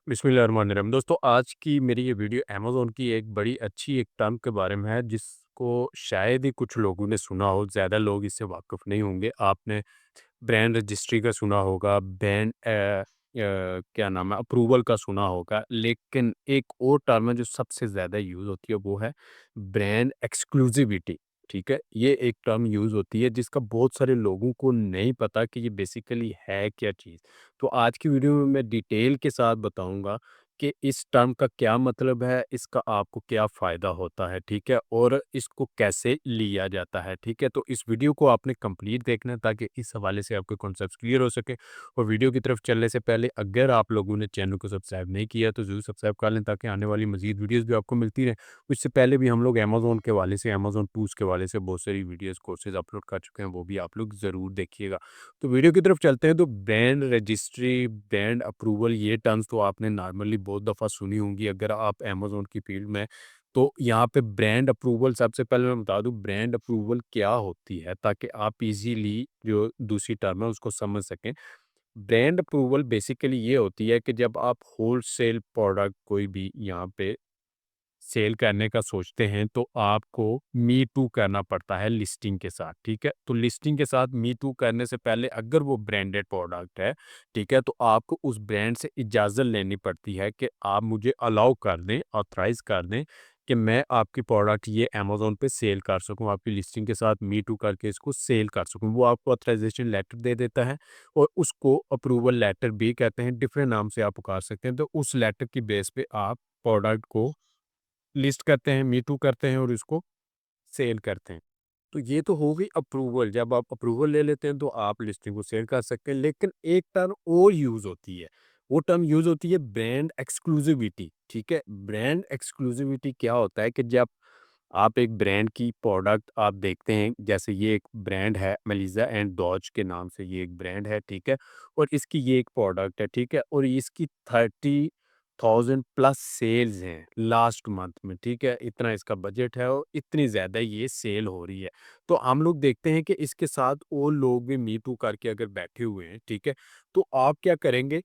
बिस्मिल्लाहिर्रहमानिर्रहीम। दोस्तों, आज की मेरी ये वीडियो अमेज़न की एक बड़ी अच्छी एक टर्म के बारे में है, जिसको शायद ही कुछ लोगों ने सुना हो, ज़्यादा लोग इससे वाकिफ़ नहीं होंगे। आपने ब्रांड रजिस्ट्री का सुना होगा, क्या नाम है, अप्रूवल का सुना होगा, लेकिन एक और टर्म है जो सबसे ज़्यादा यूज़ होती है, वो है ब्रांड एक्सक्लूसिविटी। ठीक है? ये एक टर्म यूज़ होती है जिसका बहुत सारे लोगों को नहीं पता कि ये बेसिकली है क्या चीज़। तो आज की वीडियो में मैं डिटेल के साथ बताऊँगा कि इस टर्म का क्या मतलब है, इसका आपको क्या फ़ायदा होता है, ठीक है? और इसको कैसे लिया जाता है, ठीक है? तो इस वीडियो को आपने कंप्लीट देखना है ताकि इस हवाले से आपके कॉन्सेप्ट्स क्लियर हो सके। और वीडियो की तरफ चलने से पहले अगर आप लोगों ने चैनल को सब्सक्राइब नहीं किया तो ज़रूर सब्सक्राइब कर लें ताकि आने वाली मज़ीद वीडियोज़ भी आपको मिलती रहें। इससे पहले भी हम लोग अमेज़न के हवाले से, अमेज़न टूल्स के हवाले से बहुत सारी वीडियोज़, कोर्सेज़ अपलोड कर चुके हैं, वो भी आप लोग ज़रूर देखिएगा। तो वीडियो की तरफ चलते हैं। तो ब्रांड रजिस्ट्री, ब्रांड अप्रूवल, ये टर्म्स तो आपने नॉर्मली बहुत दफ़ा सुनी होंगी अगर आप अमेज़न की फील्ड में। तो यहाँ पे ब्रांड अप्रूवल, सबसे पहले मैं बता दूँ ब्रांड अप्रूवल क्या होती है ताकि आप इज़ीली जो दूसरी टर्म है उसको समझ सकें। ब्रांड अप्रूवल बेसिकली ये होती है कि जब आप होलसेल प्रोडक्ट कोई भी यहाँ पे सेल करने का सोचते हैं तो आपको मी टू करना पड़ता है लिस्टिंग के साथ, ठीक है? तो लिस्टिंग के साथ मी टू करने से पहले अगर वो ब्रांडेड प्रोडक्ट है, ठीक है? तो आपको उस ब्रांड से इजाज़त लेनी पड़ती है कि आप मुझे अलाउ कर दें, ऑथराइज़ कर दें कि मैं आपकी प्रोडक्ट ये अमेज़न पे सेल कर सकूँ, आपकी लिस्टिंग के साथ मी टू करके इसको सेल कर सकूँ। वो आपको ऑथराइज़ेशन लेटर दे देता है और उसको अप्रूवल लेटर भी कहते हैं, डिफरेंट नाम से आप पुकार सकते हैं। तो उस लेटर की बेस पे आप प्रोडक्ट को लिस्ट करते हैं, मी टू करते हैं और इसको सेल करते हैं। तो ये तो हो गई अप्रूवल, जब आप अप्रूवल ले लेते हैं तो आप लिस्टिंग को सेल कर सकते हैं। लेकिन एक टर्म और यूज़ होती है, वो टर्म यूज़ होती है ब्रांड एक्सक्लूसिविटी, ठीक है? ब्रांड एक्सक्लूसिविटी क्या होता है कि जब आप एक ब्रांड की प्रोडक्ट आप देखते हैं, जैसे ये एक ब्रांड है मेलिज़ा एंड डॉज के नाम से ये एक ब्रांड है, ठीक है? और इसकी ये एक प्रोडक्ट है, ठीक है? और इसकी 30,000 प्लस सेल्स हैं लास्ट मंथ में, ठीक है? इतना इसका बजट है और इतनी ज़्यादा ये सेल हो रही है। तो हम लोग देखते हैं कि इसके साथ और लोग भी मी टू करके अगर बैठे हुए हैं, ठीक है? तो आप क्या करेंगे,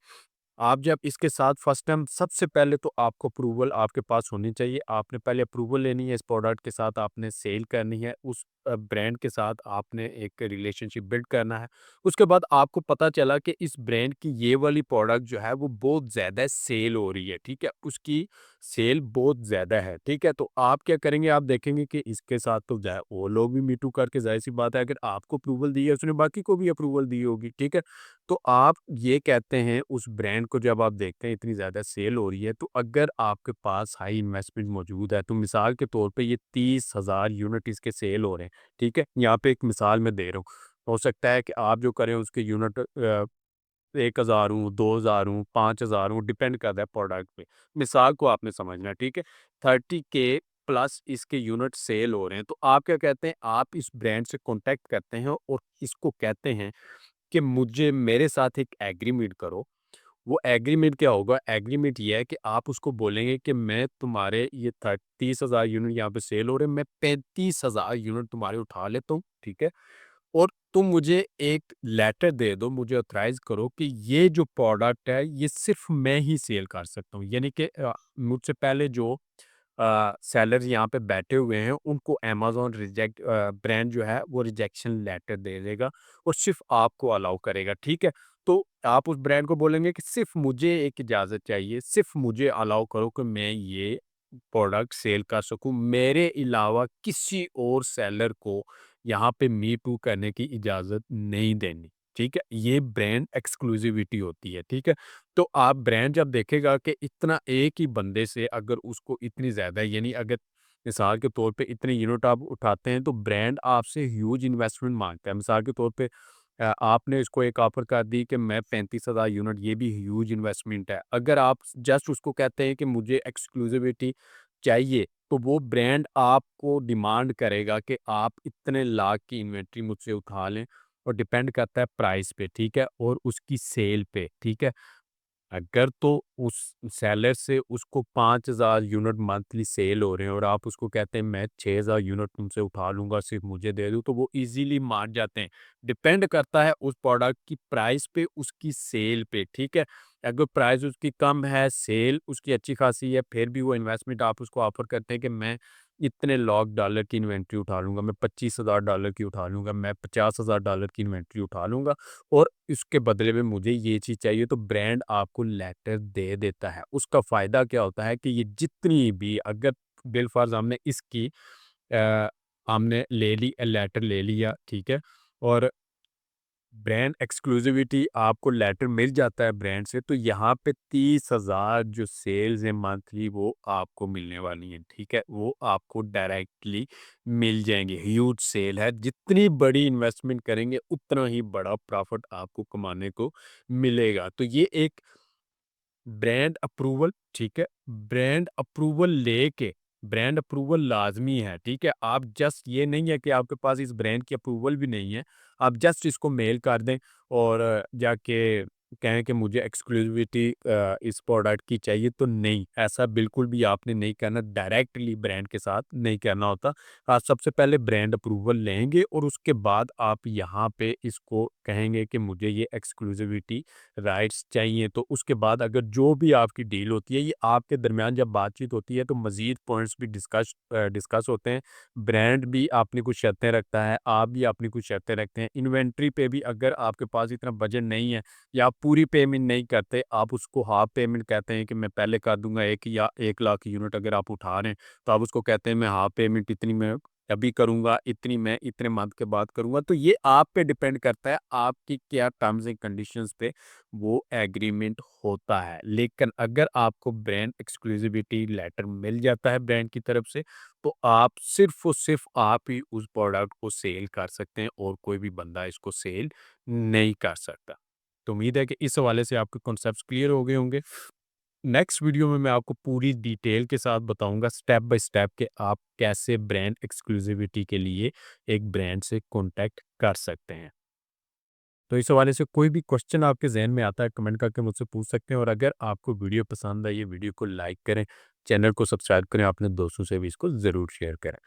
आप जब इसके साथ फर्स्ट टाइम, सबसे पहले तो आपको अप्रूवल आपके पास होनी चाहिए। आपने पहले अप्रूवल लेनी है, इस प्रोडक्ट के साथ आपने सेल करनी है, उस ब्रांड के साथ आपने एक रिलेशनशिप बिल्ड करना है। उसके बाद आपको पता चला कि इस ब्रांड की ये वाली प्रोडक्ट जो है वो बहुत ज़्यादा सेल हो रही है, ठीक है? उसकी सेल बहुत ज़्यादा है, ठीक है? तो आप क्या करेंगे, आप देखेंगे कि इसके साथ तो जा और लोग भी मी टू करके, ज़ाहिर-सी बात है अगर आपको अप्रूवल दी है, उसने बाकी को भी अप्रूवल दी होगी, ठीक है? तो आप ये कहते हैं उस ब्रांड को, जब आप देखते हैं इतनी ज़्यादा सेल हो रही है, तो अगर आपके पास हाई इन्वेस्टमेंट मौजूद है, तो मिसाल के तौर पे ये 30,000 यूनिट इसके सेल हो रहे हैं, ठीक है? यहाँ पे एक मिसाल मैं दे रहा हूँ। हो सकता है कि आप जो करें उसके यूनिट 1,000 हों, 2,000 हों, 5,000 हों, डिपेंड करता है प्रोडक्ट पे। मिसाल को आपने समझना है, ठीक है? 30 के प्लस इसके यूनिट सेल हो रहे हैं, तो आप क्या कहते हैं, आप इस ब्रांड से कॉन्टैक्ट करते हैं और इसको कहते हैं कि मुझे मेरे साथ एक एग्रीमेंट करो। वो एग्रीमेंट क्या होगा? एग्रीमेंट ये है कि आप उसको बोलेंगे कि मैं तुम्हारे ये 30,000 यूनिट यहाँ पे सेल हो रहे हैं, मैं 35,000 यूनिट तुम्हारे उठा लेता हूँ, ठीक है? और तुम मुझे एक लेटर दे दो, मुझे ऑथराइज़ करो कि ये जो प्रोडक्ट है, ये सिर्फ़ मैं ही सेल कर सकता हूँ। यानी कि मुझसे पहले जो सेलर यहाँ पे बैठे हुए हैं, उनको अमेज़न ब्रांड जो है वो रिजेक्शन लेटर दे देगा और सिर्फ़ आपको अलाउ करेगा, ठीक है? तो आप उस ब्रांड को बोलेंगे कि सिर्फ़ मुझे एक इजाज़त चाहिए, सिर्फ़ मुझे अलाउ करो कि मैं ये प्रोडक्ट सेल कर सकूँ। मेरे अलावा किसी और सेलर को यहाँ पे मी टू करने की इजाज़त नहीं देनी, ठीक है? ये ब्रांड एक्सक्लूसिविटी होती है, ठीक है? तो आप ब्रांड जब देखेगा कि इतना एक ही बंदे से अगर उसको इतनी ज़्यादा, यानी अगर मिसाल के तौर पे इतने यूनिट आप उठाते हैं तो ब्रांड आपसे ह्यूज इन्वेस्टमेंट माँगता है। मिसाल के तौर पे आपने इसको एक ऑफ़र कर दी कि मैं 35,000 यूनिट, ये भी ह्यूज इन्वेस्टमेंट है। अगर आप जस्ट उसको कहते हैं कि मुझे एक्सक्लूसिविटी चाहिए, तो वो ब्रांड आपको डिमांड करेगा कि आप इतने लाख की इन्वेंट्री मुझसे उठा लें और डिपेंड करता है प्राइस पे, ठीक है? और उसकी सेल पे, ठीक है? अगर तो उस सेलर से उसको 5,000 यूनिट मंथली सेल हो रहे हैं और आप उसको कहते हैं मैं 6,000 यूनिट तुमसे उठा लूँगा, सिर्फ़ मुझे दे दो, तो वो ईज़िली मान जाते हैं। डिपेंड करता है उस प्रोडक्ट की प्राइस पे, उसकी सेल पे, ठीक है? अगर प्राइस उसकी कम है, सेल उसकी अच्छी खासी है, फिर भी वो इन्वेस्टमेंट आप उसको ऑफ़र करते हैं कि मैं इतने लाख डॉलर की इन्वेंट्री उठा लूँगा, मैं $25,000 की उठा लूँगा, मैं $50,000 की इन्वेंट्री उठा लूँगा और इसके बदले में मुझे ये चीज़ चाहिए, तो ब्रांड आपको लेटर दे देता है। उसका फ़ायदा क्या होता है कि ये जितनी भी अगर बिल फ़र्ज़ हमने ले ली, लेटर ले लिया, ठीक है? और ब्रांड एक्सक्लूसिविटी आपको लेटर मिल जाता है ब्रांड से, तो यहाँ पे 30,000 जो सेल्स हैं मंथली, वो आपको मिलने वाली हैं, ठीक है? वो आपको डायरेक्टली मिल जाएँगे। ह्यूज सेल है, जितनी बड़ी इन्वेस्टमेंट करेंगे उतना ही बड़ा प्रॉफ़िट आपको कमाने को मिलेगा। तो ये एक ब्रांड अप्रूवल, ठीक है? ब्रांड अप्रूवल लाज़मी है, ठीक है? आप जस्ट ये नहीं है कि आपके पास इस ब्रांड की अप्रूवल भी नहीं है, आप जस्ट इसको मेल कर दें और जाके कहें कि मुझे एक्सक्लूसिविटी इस प्रोडक्ट की चाहिए, तो नहीं, ऐसा बिल्कुल भी आपने नहीं करना, डायरेक्टली ब्रांड के साथ नहीं करना होता। आप सबसे पहले ब्रांड अप्रूवल लेंगे और उसके बाद आप यहाँ पे इसको कहेंगे कि मुझे ये एक्सक्लूसिविटी राइट्स चाहिए, तो उसके बाद अगर जो भी आपकी डील होती है, ये आपके दरमियान जब बातचीत होती है, तो मज़ीद पॉइंट्स भी डिस्कस होते हैं। ब्रांड भी अपनी कुछ शर्तें रखता है, आप भी अपनी कुछ शर्तें रखते हैं। इन्वेंट्री पे भी अगर आपके पास इतना बजट नहीं है या आप पूरी पेमेंट नहीं करते, आप उसको हाफ पेमेंट कहते हैं कि मैं पहले कर दूँगा 1 या 1 लाख यूनिट अगर आप उठा रहे हैं, तो आप उसको कहते हैं मैं हाफ पेमेंट इतनी मैं अभी करूँगा, इतनी मैं इतने मंथ के बाद करूँगा। तो ये आप पे डिपेंड करता है, आपकी क्या टर्म्स एंड कंडीशंस पे वो एग्रीमेंट होता है। लेकिन अगर आपको ब्रांड एक्सक्लूसिविटी लेटर मिल जाता है ब्रांड की तरफ से, तो आप सिर्फ़ और सिर्फ़ आप ही उस प्रोडक्ट को सेल कर सकते हैं और कोई भी बंदा इसको सेल नहीं कर सकता। तो उम्मीद है कि इस हवाले से आपके कॉन्सेप्ट्स क्लियर हो गए होंगे। नेक्स्ट वीडियो में मैं आपको पूरी डिटेल के साथ बताऊँगा स्टेप बाय स्टेप कि आप कैसे ब्रांड एक्सक्लूसिविटी के लिए एक ब्रांड से कॉन्टैक्ट कर सकते हैं। तो इस हवाले से कोई भी क्वेश्चन आपके ज़हन में आता है, कमेंट करके मुझसे पूछ सकते हैं और अगर आपको वीडियो पसंद आई, ये वीडियो को लाइक करें, चैनल को सब्सक्राइब करें, अपने दोस्तों से भी इसको ज़रूर शेयर करें।